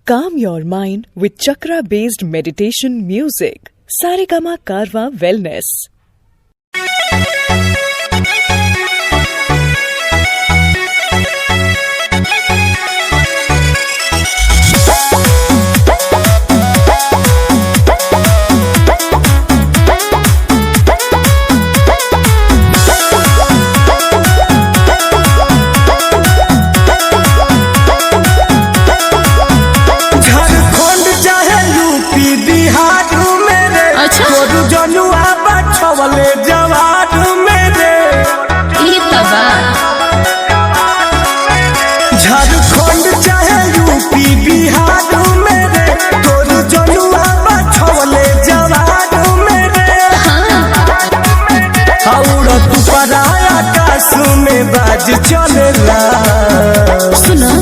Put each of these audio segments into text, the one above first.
Calm your mind with chakra-based meditation music. Saregama Karwa Wellness. Jharkhand चाहे UP Bihar में रे तोर जनुआ बछवले जवान में रे और तू पराया आकाश में बाज चलेला। सुनो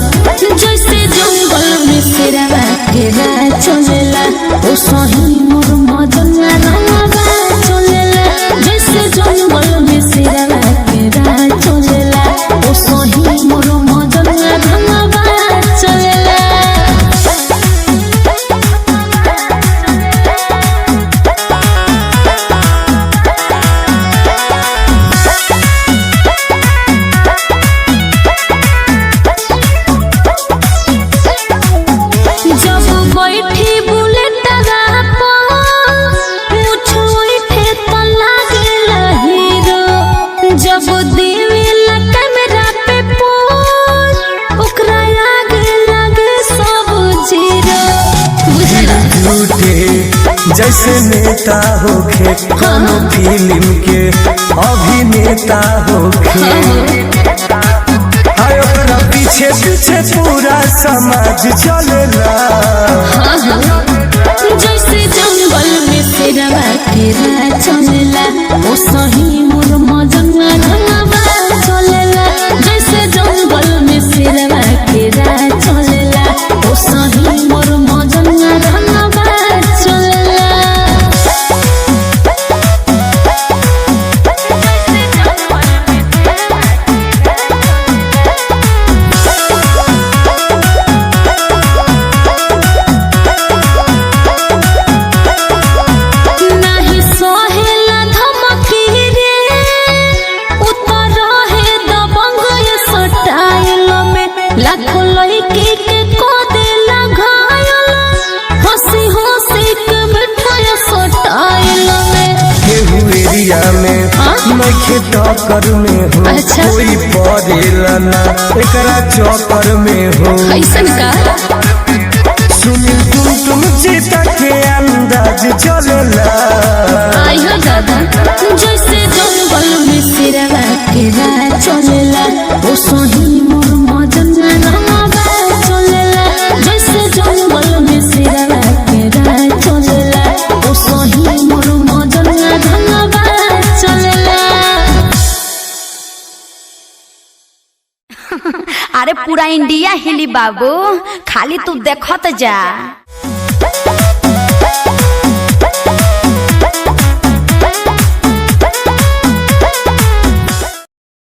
जैसे जंगल में शेरवा के राज चलेला ओ सही मोर मदना रंगवा चलेला। जैसे जंगल में शेरवा के राज चलेला ओ सही मोर मदना रंगवा चलेला। जैसे नेता होखे कोनो फिल्म के अभिनेता होखे ओकरा पीछे पीछे पूरा समाज चलेला। जैसे जंगल में शेरवा के राज चलेला ओ सही मोर मदना रंगवा चलेला। जैसे जंगल में शेरवा के राज चलेला ओ सही मोर मदना रंगवा चलेला। लाखों लड़की के को देला घायल हंसी हंसी के बैठाया सटाइल में। केहू एरिया में नखे टक्कर में हो कोई पड़ेला ना एकरा चक्कर में हो। ऐसन का सुनील तुम जीता के अंदाज चलेला। आयो दादा जैसे जंगल में शेरवा के राज चलेला ओ सही मोर मदना रंगवा चलेला। जैसे जंगल में शेरवा के राज चलेला ओ सही मोर मदना रंगवा चलेला। अरे पूरा इंडिया हिली बाबू, खाली तू देखत जा।